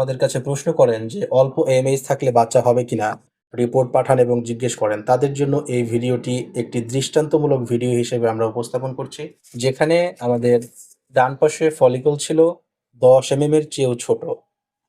আমাদের কাছে প্রশ্ন করেন যে অল্প এমএইচ থাকলে বাচ্চা হবে কিনা, রিপোর্ট পাঠান এবং জিজ্ঞেস করেন, তাদের জন্য এই ভিডিওটি একটি দৃষ্টান্তমূলক ভিডিও হিসেবে আমরা উপস্থাপন করছি। যেখানে আমাদের ডান পাশে ফলিকল ছিল 10 এর চেয়েও ছোট।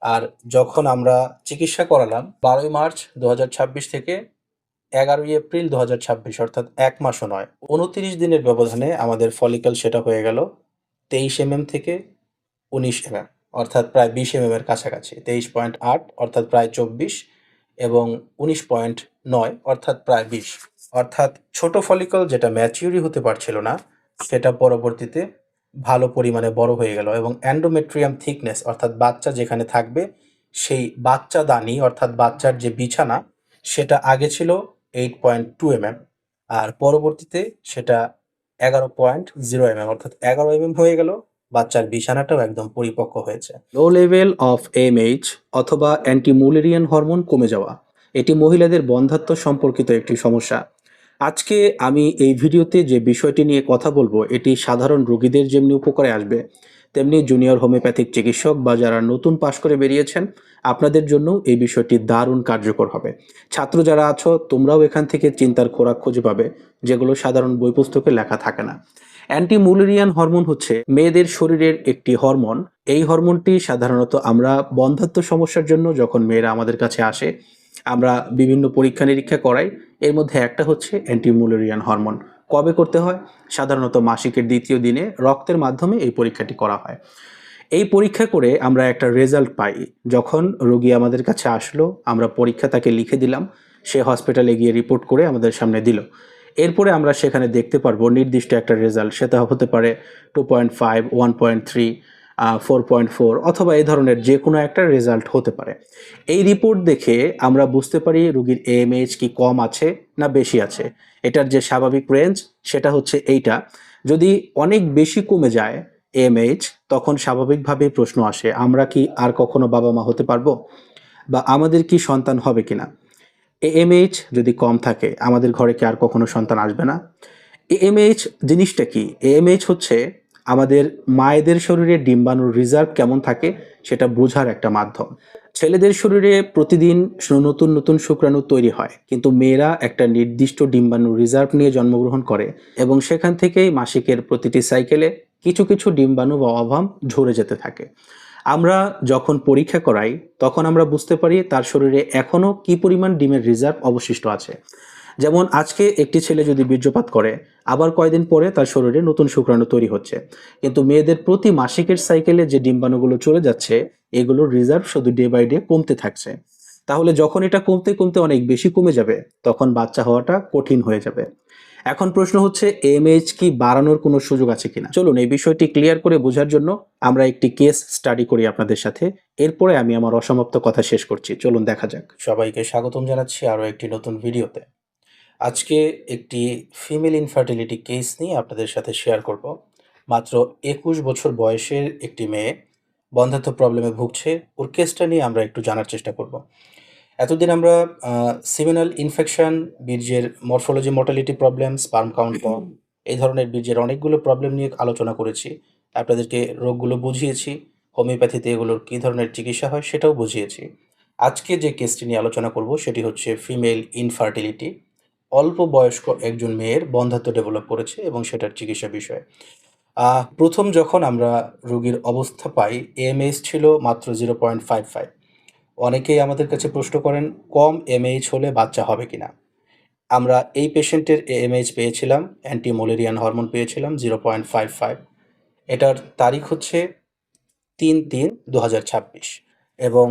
আর যখন আমরা চিকিৎসা করালাম 12 মার্চ 2026 থেকে 11 এপ্রিল 2026, অর্থাৎ 1 মাসও নয়, 29 দিনের ব্যবধানে আমাদের ফলিকল সেটা হয়ে গেল 23 থেকে 19 অর্থাৎ প্রায় 20 এর কাছাকাছি। 23.8 অর্থাৎ প্রায় 24 এবং 19.9 অর্থাৎ প্রায় 20। অর্থাৎ ছোট ফলিকল যেটা ম্যাচিউরই হতে পারছিল না, সেটা পরবর্তীতে ভালো পরিমাণে বড় হয়ে গেল এবং এন্ডোমেট্রিয়াম থিকনেস অর্থাৎ বাচ্চা যেখানে থাকবে সেই বাচ্চা দানি অর্থাৎ বাচ্চার যে বিছানা সেটা আগে ছিল 8.2 আর পরবর্তীতে সেটা 11.0 অর্থাৎ 11 হয়ে গেল। বাচ্চার বিছানাটাও একদম পরিপক্ক হয়েছে। লো লেভেল অফ এমএইচ অথবা অ্যান্টিমুলেরিয়ান হরমোন কমে যাওয়া, এটি মহিলাদের বন্ধ্যাত্ব সম্পর্কিত একটি সমস্যা। আজকে আমি এই ভিডিওতে যে বিষয়টি নিয়ে কথা বলবো, এটি সাধারণ রোগীদের যেমনি উপকারে আসবে, তেমনি জুনিয়র হোমিওপ্যাথিক চিকিৎসক বা যারা নতুন পাশ করে বেরিয়েছেন আপনাদের জন্য এই বিষয়টি দারুণ কার্যকর হবে। ছাত্র যারা আছো তোমরাও এখান থেকে চিন্তার খোরাক খুঁজে পাবে, যেগুলো সাধারণ বই পুস্তকে লেখা থাকে না। অ্যান্টিমুলেরিয়ান হরমোন হচ্ছে মেয়েদের শরীরের একটি হরমোন। এই হরমোনটি সাধারণত আমরা বন্ধ্যাত্ব সমস্যার জন্য যখন মেয়েরা আমাদের কাছে আসে, আমরা বিভিন্ন পরীক্ষা নিরীক্ষা করাই। এর মধ্যে একটা হচ্ছে অ্যান্টিমুলেরিয়ান হরমোন। কবে করতে হয়? সাধারণত মাসিকের 2য় দিনে রক্তের মাধ্যমে এই পরীক্ষাটি করা হয়। এই পরীক্ষা করে আমরা একটা রেজাল্ট পাই। যখন রোগী আমাদের কাছে আসলো, আমরা পরীক্ষা তাকে লিখে দিলাম, সে হসপিটালে গিয়ে রিপোর্ট করে আমাদের সামনে দিল। এরপরে আমরা সেখানে দেখতে পারবো নির্দিষ্ট একটা রেজাল্ট, সেটা হতে পারে 2.5, 1.3, 4.4 অথবা এই ধরনের যে কোনো একটা রেজাল্ট হতে পারে। এই রিপোর্ট দেখে আমরা বুঝতে পারি রোগীর এএমএইচ কি কম আছে না বেশি আছে। এটার যে স্বাভাবিক রেঞ্জ সেটা হচ্ছে এইটা। যদি অনেক বেশি কমে যায় এএমএইচ, তখন স্বাভাবিকভাবে প্রশ্ন আসে, আমরা কি আর কখনো বাবা মা হতে পারবো, বা আমাদের কি সন্তান হবে কিনা। এএমএইচ যদি কম থাকে আমাদের ঘরে কি আর কখনো সন্তান আসবে না? এএমএইচ জিনিসটা কি? এএমএইচ হচ্ছে আমাদের মায়েদের শরীরে ডিম্বাণুর রিজার্ভ কেমন থাকে সেটা বোঝার একটা মাধ্যম। ছেলেদের শরীরে প্রতিদিন নতুন নতুন শুক্রাণু তৈরি হয়, কিন্তু মেয়েরা একটা নির্দিষ্ট ডিম্বাণুর রিজার্ভ নিয়ে জন্মগ্রহণ করে এবং সেখান থেকেই মাসিকের প্রতিটি সাইকেলে কিছু কিছু ডিম্বাণু বা অভাব ঝরে যেতে থাকে। আমরা যখন পরীক্ষা করাই তখন আমরা বুঝতে পারি তার শরীরে এখনো কি পরিমাণ ডিমের রিজার্ভ অবশিষ্ট আছে। যেমন আজকে একটি ছেলে যদি বীর্যপাত করে, আবার কয়দিন পরে তার শরীরে নতুন শুক্রাণু তৈরি হচ্ছে, কিন্তু মেয়েদের প্রতি মাসিকের সাইকেলে যে ডিম্বাণুগুলো চলে যাচ্ছে এগুলোর রিজার্ভ শুধু ডে বাই ডে কমতে থাকছে। তাহলে যখন এটা কমতে কমতে অনেক বেশি কমে যাবে, তখন বাচ্চা হওয়াটা কঠিন হয়ে যাবে। এখন প্রশ্ন হচ্ছে এমএইচ কি বাড়ানোর কোনো সুযোগ আছে কিনা। চলুন এই বিষয়টি ক্লিয়ার করে বোঝার জন্য আমরা একটি কেস স্টাডি করি আপনাদের সাথে, এরপরে আমি আমার অসমাপ্ত কথা শেষ করছি। চলুন দেখা যাক। সবাইকে স্বাগতম জানাচ্ছি আরও একটি নতুন ভিডিওতে। আজকে একটি ফিমেল ইনফার্টিলিটি কেস নিয়ে আপনাদের সাথে শেয়ার করব। মাত্র 21 বছর বয়সের একটি মেয়ে বন্ধ্যাত্ব প্রবলেমে ভুগছে। ওর কেসটা নিয়ে আমরা একটু জানার চেষ্টা করব। এতদিন আমরা সিমেনাল ইনফেকশন, বীর্যের morphology mortality problem, sperm count কম, এই ধরনের বীর্যের অনেকগুলো প্রবলেম নিয়ে আলোচনা করেছি। আপনাদেরকে রোগগুলো বুঝিয়েছি, হোমিওপ্যাথিতে এগুলোর কী ধরনের চিকিৎসা হয় সেটাও বুঝিয়েছি। আজকে যে কেসটি নিয়ে আলোচনা করব সেটি হচ্ছে ফিমেল ইনফার্টিলিটি। অল্প বয়স্ক একজন মেয়ের বন্ধ্যাত্ব ডেভেলপ করেছে এবং সেটার চিকিৎসা বিষয়ে। প্রথম যখন আমরা রোগীর অবস্থা পাই, এএমএইচ ছিল মাত্র 0.55। অনেকেই আমাদের কাছে প্রশ্ন করেন কম এমএইচ হলে বাচ্চা হবে কিনা। আমরা এই পেশেন্টের এএমএইচ পেয়েছিলাম, অ্যান্টিমুলেরিয়ান হরমোন পেয়েছিলাম 0.55। এটার তারিখ হচ্ছে 3/3/2026 এবং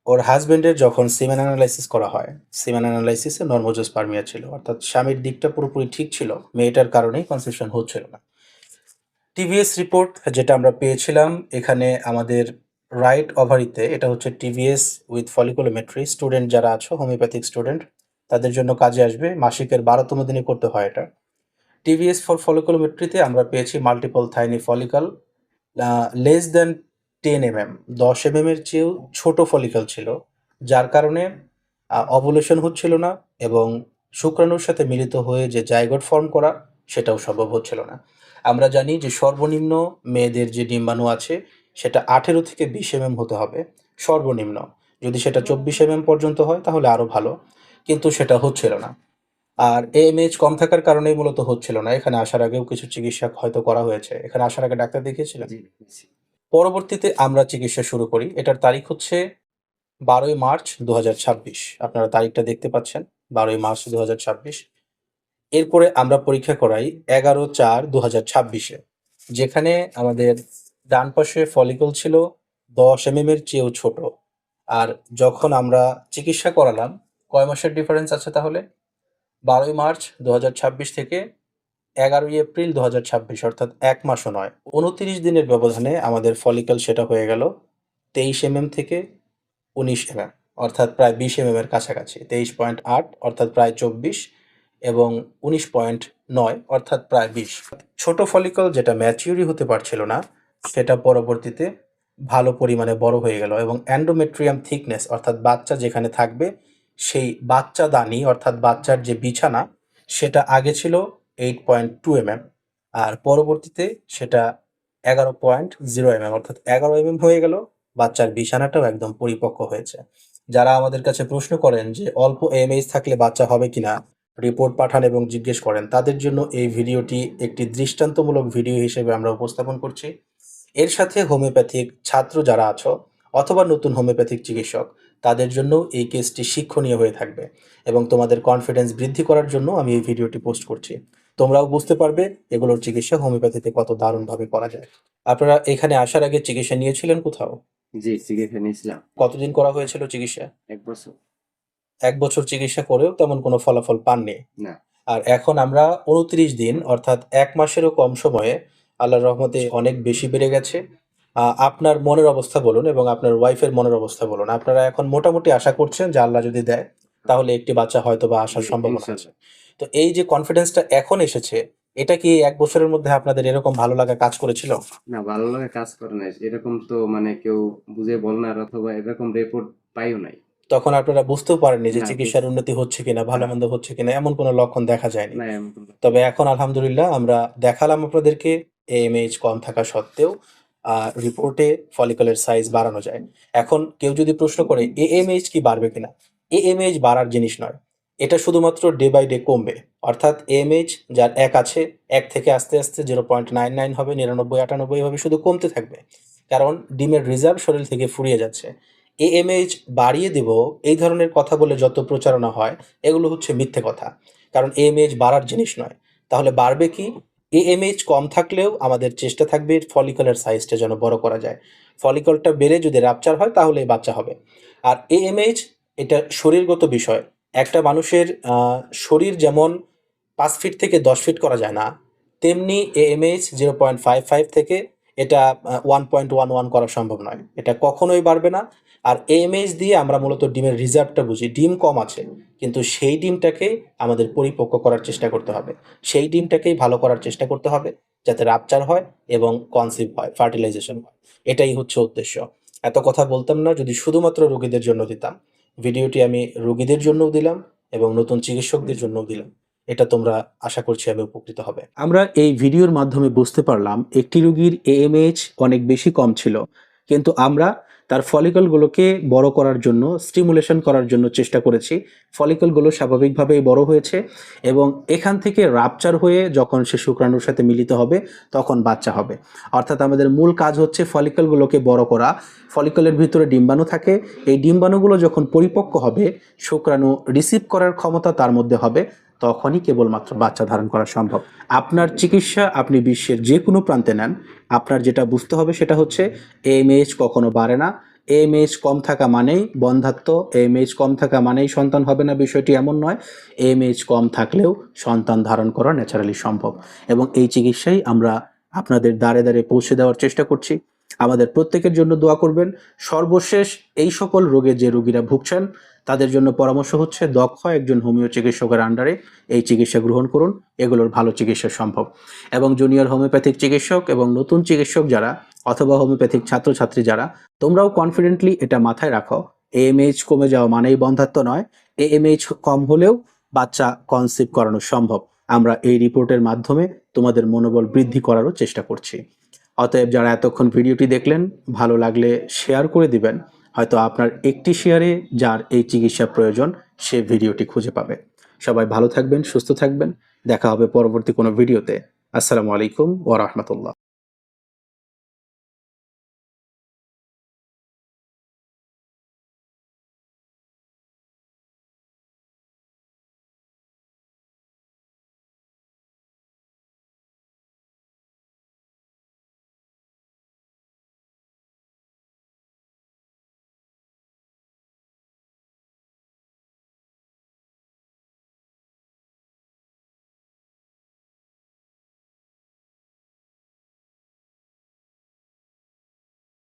ওর হাজব্যান্ডের যখন সিমেন অ্যানালাইসিস করা হয়, সিমেন অ্যানালাইসিসে নর্মোজোস্পার্মিয়া ছিল, অর্থাৎ স্বামীর দিকটা পুরোপুরি ঠিক ছিল, মেয়েটার কারণেই কনসেপশন হচ্ছিল না। টিভিএস রিপোর্ট যেটা আমরা পেয়েছিলাম, এখানে আমাদের রাইট ওভারিতে, এটা হচ্ছে টিভিএস উইথ ফলিকুলোমেট্রি। স্টুডেন্ট যারা আছো, হোমিওপ্যাথিক স্টুডেন্ট, তাদের জন্য কাজে আসবে। মাসিকের 12তম দিনে করতে হয় এটা। টিভিএস ফর ফলিকুলোমেট্রিতে আমরা পেয়েছি multiple tiny follicle, less than 10 10 এর চেয়েও ছোট ফলিকল ছিল, যার কারণে অভুলেশন হচ্ছিল না এবং শুক্রাণুর সাথে মিলিত হয়ে যে জাইগোট ফর্ম করা সেটাও সম্ভব হচ্ছিল না। আমরা জানি যে সর্বনিম্ন মেয়েদের যে ডিম্বাণু আছে সেটা 18 থেকে 20 হতে হবে, সর্বনিম্ন। যদি সেটা 24 পর্যন্ত হয় তাহলে আরও ভালো, কিন্তু সেটা হচ্ছিল না। আর এএমএইচ কম থাকার কারণেই মূলত হচ্ছিল না। এখানে আসার আগেও কিছু চিকিৎসা হয়তো করা হয়েছে। এখানে আসার আগে ডাক্তার দেখিয়েছিলেন? জি, জি। পরবর্তীতে আমরা চিকিৎসা শুরু করি। এটার তারিখ হচ্ছে 12ই মার্চ 2026। আপনারা তারিখটা দেখতে পাচ্ছেন, 12ই মার্চ 2026। এরপরে আমরা পরীক্ষা করাই 11/4/2026-এ, যেখানে আমাদের ডান পাশে ফলিকল ছিল 10 এর চেয়েও ছোট। আর যখন আমরা চিকিৎসা করালাম, কয় মাসের ডিফারেন্স আছে তাহলে? 12ই মার্চ 2026 থেকে 11ই এপ্রিল 2026, অর্থাৎ 1 মাসও নয়। 29 দিনের ব্যবধানে আমাদের ফলিকল সেটা হয়ে গেল 23 থেকে 19 অর্থাৎ প্রায় 20 এর কাছাকাছি। 23.8 অর্থাৎ প্রায় 24 এবং 19.9 অর্থাৎ প্রায় 20। ছোট ফলিকল যেটা ম্যাচিউরই হতে পারছিল না, সেটা পরবর্তীতে ভালো পরিমাণে বড় হয়ে গেল এবং এন্ডোমেট্রিয়াম থিকনেস অর্থাৎ বাচ্চা যেখানে থাকবে সেই বাচ্চাদানি অর্থাৎ বাচ্চার যে বিছানা সেটা আগে ছিল 8.2 আর পরবর্তীতে সেটা 11.0 অর্থাৎ 11 হয়ে গেল। বাচ্চার বিছানাটাও একদম পরিপক্ক হয়েছে। যারা আমাদের কাছে প্রশ্ন করেন যে অল্প এমএইচ থাকলে বাচ্চা হবে কিনা, রিপোর্ট পাঠান এবং জিজ্ঞেস করেন, তাদের জন্য এই ভিডিওটি একটি দৃষ্টান্তমূলক ভিডিও হিসেবে আমরা উপস্থাপন করছি। এর সাথে হোমিওপ্যাথিক ছাত্র যারা আছো অথবা নতুন হোমিওপ্যাথিক চিকিৎসক, তাদের জন্য এই কেসটি শিক্ষণীয় হয়ে থাকবে এবং তোমাদের কনফিডেন্স বৃদ্ধি করার জন্য আমি এই ভিডিওটি পোস্ট করছি। তোমরাও বুঝতে পারবে এগুলোর চিকিৎসা হোমিওপ্যাথিতে কত দারুণভাবে করা যায়। আপনারা এখানে আসার আগে চিকিৎসা নিয়েছিলেন কোথাও? জি, চিকিৎসা নিয়েছিলাম। কতদিন করা হয়েছিল চিকিৎসা? ১ বছর। 1 বছর চিকিৎসা করেও তেমন কোনো ফলাফল পাননি। না। আর এখন আমরা 29 দিন অর্থাৎ 1 মাসেরও কম সময়ে আল্লাহর রহমতে অনেক বেশি বেড়ে গেছে। আপনার মনের অবস্থা বলুন এবং আপনার ওয়াইফের মনের অবস্থা বলুন। আপনারা এখন মোটামুটি আশা করছেন যে আল্লাহ যদি দেয় তাহলে একটি বাচ্চা হয়তোবা আসার জি, সম্ভাবনা আছে। ইনশাআল্লাহ। তো এই যে কনফিডেন্সটা এখন এসেছে, এটা কি 1 বছরের মধ্যে আপনাদের এরকম ভালো লাগা কাজ করেছিল? না, ভালো লাগা কাজ করে নাই। এরকম তো মানে কেউ বুঝে বলনার অথবা এরকম রিপোর্ট পাইও নাই। তখন আপনারা বুঝতেও পারেননি যে না, চিকিৎসার উন্নতি হচ্ছে কিনা, না, ভালো-মন্দ হচ্ছে কিনা, এমন কোনো লক্ষণ দেখা যায়নি। না এমন কোনো লক্ষণ তবে নাই। এখন আলহামদুলিল্লাহ আমরা দেখালাম আপনাদেরকে এএমএইচ কম থাকা সত্ত্বেও রিপোর্টে ফলিকলের সাইজ বাড়ানো যায়। এখন কেউ যদি প্রশ্ন করে এএমএইচ কি বাড়বে কিনা? এএমএইচ বাড়ার জিনিস নয়। এটা শুধুমাত্র ডে বাই ডে কমবে। অর্থাৎ এএমএইচ যার 1 আছে, 1 থেকে আস্তে, আস্তে 0.99 হবে, 99, 98 এভাবে শুধু কমতে থাকবে। কারণ ডিমের রিজার্ভ শরীর থেকে ফুরিয়ে যাচ্ছে। এএমএইচ বাড়িয়ে দিব এই ধরনের কথা বলে যত প্রচারণা হয়, এগুলো হচ্ছে মিথ্যে কথা। কারণ এএমএইচ বাড়ার জিনিস নয়। তাহলে বাড়বে কি? এএমএইচ কম থাকলেও আমাদের চেষ্টা থাকবে ফলিকলের সাইজটা যেন বড় করা যায়। ফলিকলটা বেড়ে যদি রাপচার হয় তাহলেই বাচ্চা হবে। আর এএমএইচ এটা শরীরগত বিষয়। একটা মানুষের শরীর যেমন 5 ফিট থেকে 10 ফিট করা যায় না, তেমনি এএমএইচ 0.55 থেকে এটা 1.11 করা সম্ভব নয়। এটা কখনোই বাড়বে না। আর এএমএইচ দিয়ে আমরা মূলত ডিমের রিজার্ভটা বুঝি। ডিম কম আছে, কিন্তু সেই ডিমটাকেই আমাদের পরিপক্ক করার চেষ্টা করতে হবে। সেই ডিমটাকেই ভালো করার চেষ্টা করতে হবে যাতে রাপচার হয় এবং কনসিভ হয়, ফার্টিলাইজেশন হয়। এটাই হচ্ছে উদ্দেশ্য। এত কথা বলতাম না যদি শুধুমাত্র রোগীদের জন্য দিতাম। ভিডিওটি আমি রোগীদের জন্যও দিলাম এবং নতুন চিকিৎসকদের জন্যও দিলাম। এটা তোমরা আশা করছি আমি উপকৃত হবে। আমরা এই ভিডিওর মাধ্যমে বুঝতে পারলাম একটি রোগীর এএমএইচ অনেক বেশি কম ছিল, কিন্তু আমরা তার ফলিকলগুলোকে বড় করার জন্য, স্টিমুলেশন করার জন্য চেষ্টা করেছি। ফলিকলগুলো স্বাভাবিকভাবেই বড় হয়েছে এবং এখান থেকে রাপচার হয়ে যখন সে শুক্রাণুর সাথে মিলিত হবে তখন বাচ্চা হবে। অর্থাৎ আমাদের মূল কাজ হচ্ছে ফলিকলগুলোকে বড় করা। ফলিকলের ভিতরে ডিম্বাণু থাকে, এই ডিম্বাণুগুলো যখন পরিপক্ক হবে, শুক্রাণু রিসিভ করার ক্ষমতা তার মধ্যে হবে, তখনই কেবলমাত্র বাচ্চা ধারণ করা সম্ভব। আপনার চিকিৎসা আপনি বিশ্বের যে কোনো প্রান্তে নেন, আপনার যেটা বুঝতে হবে সেটা হচ্ছে এএমএইচ কখনো বাড়ে না। এএমএইচ কম থাকা মানেই বন্ধ্যাত্ব, এএমএইচ কম থাকা মানেই সন্তান হবে না, বিষয়টি এমন নয়। এএমএইচ কম থাকলেও সন্তান ধারণ করা ন্যাচারালি সম্ভব এবং এই চিকিৎসাই আমরা আপনাদের দ্বারে দ্বারে পৌঁছে দেওয়ার চেষ্টা করছি। আমাদের প্রত্যেকের জন্য দোয়া করবেন। সর্বশেষ এই সকল রোগে যে রোগীরা ভুগছেন তাদের জন্য পরামর্শ হচ্ছে দক্ষ একজন হোমিও চিকিৎসকের আন্ডারে এই চিকিৎসা গ্রহণ করুন, এগুলোর ভালো চিকিৎসা সম্ভব। এবং জুনিয়র হোমিওপ্যাথিক চিকিৎসক এবং নতুন চিকিৎসক যারা অথবা হোমিওপ্যাথিক ছাত্রছাত্রী যারা, তোমরাও কনফিডেন্টলি এটা মাথায় রাখো, এএমএইচ কমে যাওয়া মানেই বন্ধ্যাত্ব নয়। এএমএইচ কম হলেও বাচ্চা কনসিভ করানো সম্ভব। আমরা এই রিপোর্টের মাধ্যমে তোমাদের মনোবল বৃদ্ধি করারও চেষ্টা করছি। অতএব যারা এতক্ষণ ভিডিওটি দেখলেন, ভালো লাগলে শেয়ার করে দিবেন হয়তো আপনার একটি শেয়ারে যার এই চিকিৎসা প্রয়োজন সে ভিডিওটি খুঁজে পাবে। সবাই ভালো থাকবেন, সুস্থ থাকবেন। দেখা হবে পরবর্তী কোনো ভিডিওতে। আসসালামু আলাইকুম ওয়া রাহমাতুল্লাহ।